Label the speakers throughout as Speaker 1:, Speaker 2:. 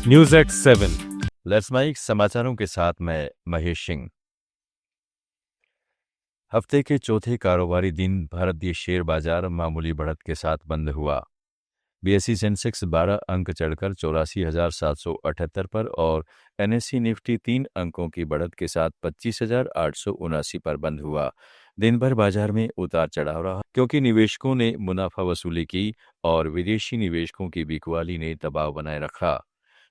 Speaker 1: News X 7।
Speaker 2: Let's mic समाचारों के साथ मैं महेश सिंह। हफ्ते के चौथे कारोबारी दिन भारतीय शेयर बाजार मामूली बढ़त के साथ बंद हुआ। बीएसई सेंसेक्स 12 अंक चढ़कर 84,778 पर और एनएसई निफ्टी 3 अंकों की बढ़त के साथ 25,879 पर बंद हुआ। दिन भर बाजार में उतार चढ़ाव रहा क्योंकि निवेशकों ने मुनाफा वसूली की और विदेशी निवेशकों की बिकवाली ने दबाव बनाए रखा।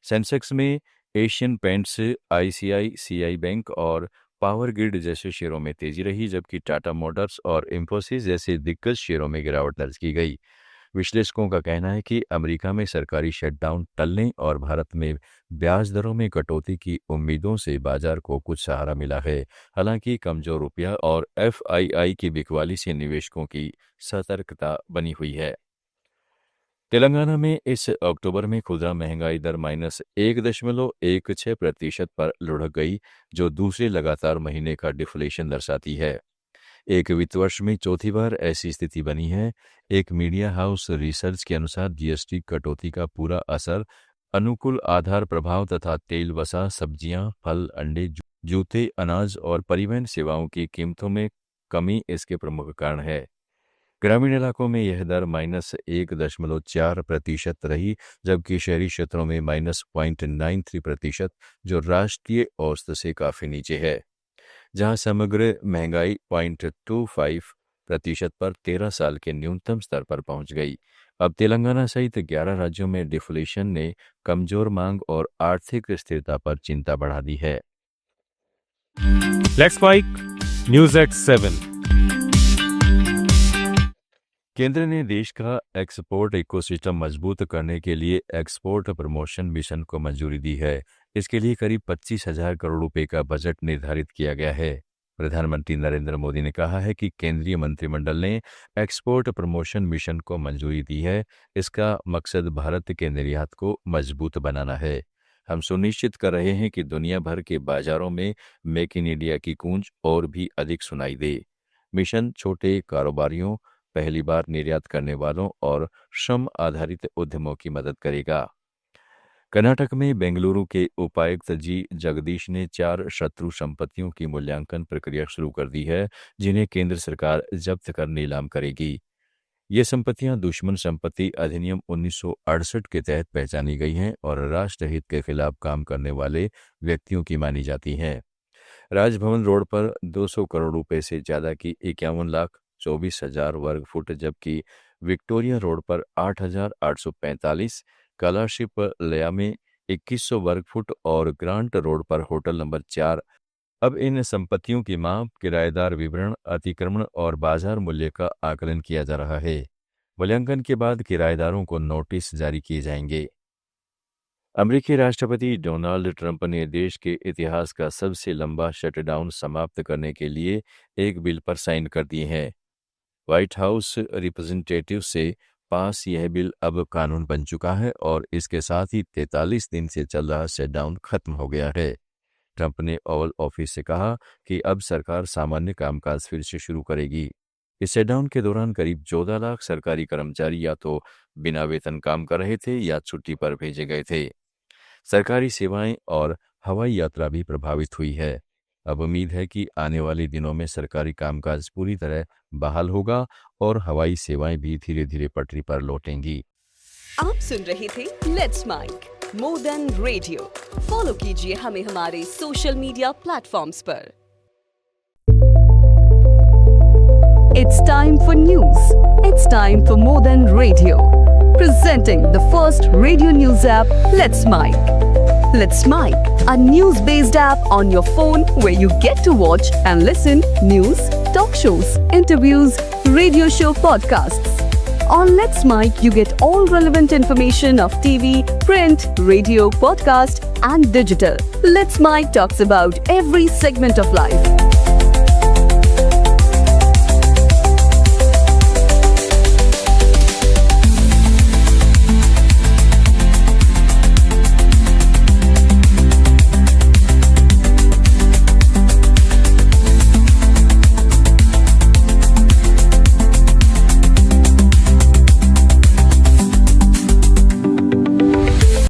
Speaker 2: सेंसेक्स में एशियन पेंट्स, आईसीआईसीआई बैंक और पावर ग्रिड जैसे शेयरों में तेजी रही, जबकि टाटा मोटर्स और इंफोसिस जैसे दिग्गज शेयरों में गिरावट दर्ज की गई। विश्लेषकों का कहना है कि अमेरिका में सरकारी शटडाउन टलने और भारत में ब्याज दरों में कटौती की उम्मीदों से बाजार को कुछ सहारा मिला है। हालांकि कमजोर रुपया और एफआईआई की बिकवाली से निवेशकों की सतर्कता बनी हुई है। तेलंगाना में इस अक्टूबर में खुदरा महंगाई दर -1.16% पर लुढ़क गई, जो दूसरे लगातार महीने का डिफ्लेशन दर्शाती है। एक वित्त वर्ष में चौथी बार ऐसी स्थिति बनी है। एक मीडिया हाउस रिसर्च के अनुसार जीएसटी कटौती का पूरा असर अनुकूल आधार प्रभाव तथा तेल, वसा, सब्जियां, फल, अंडे, जूते, अनाज और परिवहन सेवाओं की कीमतों में कमी इसके प्रमुख कारण है। ग्रामीण इलाकों में यह दर -1.4% रही, जबकि शहरी क्षेत्रों में -0.93%, जो राष्ट्रीय औसत से काफी नीचे है। जहां समग्र महंगाई 0.25% पर 13 साल के न्यूनतम स्तर पर पहुंच गई। अब तेलंगाना सहित 11 राज्यों में डिफ्लेशन ने कमजोर मांग और आर्थिक स्थिरता पर चिंता बढ़ा दी है।
Speaker 1: Let's Mic News X 7।
Speaker 2: केंद्र ने देश का एक्सपोर्ट इकोसिस्टम मजबूत करने के लिए एक्सपोर्ट प्रमोशन मिशन को मंजूरी दी है। इसके लिए करीब 25,000 करोड़ रुपए का बजट निर्धारित किया गया है। प्रधानमंत्री नरेंद्र मोदी ने कहा है कि केंद्रीय मंत्रिमंडल ने एक्सपोर्ट प्रमोशन मिशन को मंजूरी दी है। इसका मकसद भारत के निर्यात को मजबूत बनाना है। हम सुनिश्चित कर रहे हैं कि दुनिया भर के बाजारों में मेक इन इंडिया की गूंज और भी अधिक सुनाई दे। मिशन छोटे कारोबारियों, पहली बार निर्यात करने वालों और श्रम आधारित उद्यमों की मदद करेगा। कर्नाटक में बेंगलुरु के उपायुक्त जी जगदीश ने 4 शत्रु संपत्तियों की मूल्यांकन प्रक्रिया शुरू कर दी है, जिन्हें केंद्र सरकार जब्त कर नीलाम करेगी। ये संपत्तियां दुश्मन संपत्ति अधिनियम 1968 के तहत पहचानी गई हैं और राष्ट्रहित के खिलाफ काम करने वाले व्यक्तियों की मानी जाती हैं। राजभवन रोड पर 200 करोड़ रुपए से ज्यादा की 51,24,000 वर्ग फुट, जबकि विक्टोरिया रोड पर 8,845, स्कॉलरशिप लेया में 2100 वर्ग फुट और ग्रांट रोड पर होटल नंबर 4। अब इन संपत्तियों की माप, किराएदार विवरण, अतिक्रमण और बाजार मूल्य का आकलन किया जा रहा है। मूल्यांकन के बाद किराएदारों को नोटिस जारी किए जाएंगे। अमेरिकी राष्ट्रपति डोनाल्ड ट्रंप ने देश के इतिहास का सबसे लंबा शटडाउन समाप्त करने के लिए एक बिल पर साइन कर दिए हैं। व्हाइट हाउस रिप्रेजेंटेटिव से पास यह बिल अब कानून बन चुका है और इसके साथ ही 43 दिन से चल रहा शटडाउन खत्म हो गया है। ट्रंप ने ओवल ऑफिस से कहा कि अब सरकार सामान्य कामकाज फिर से शुरू करेगी। इस शटडाउन के दौरान करीब 14 लाख सरकारी कर्मचारी या तो बिना वेतन काम कर रहे थे या छुट्टी पर भेजे गए थे। सरकारी सेवाएं और हवाई यात्रा भी प्रभावित हुई है। अब उम्मीद है कि आने वाले दिनों में सरकारी कामकाज पूरी तरह बहाल होगा और हवाई सेवाएं भी धीरे धीरे पटरी पर लौटेंगी।
Speaker 3: आप सुन रहे थे Let's Mic more than radio. Follow कीजिए हमें हमारे सोशल मीडिया प्लेटफॉर्म्स पर। It's time for news. It's time for more than radio. Presenting the first radio news app, Let's Mic. Let's Mic, a news-based app on your phone where you get to watch and listen news, talk shows, interviews, radio show podcasts. On Let's Mic, you get all relevant information of TV, print, radio, podcast, and digital. Let's Mic talks about every segment of life.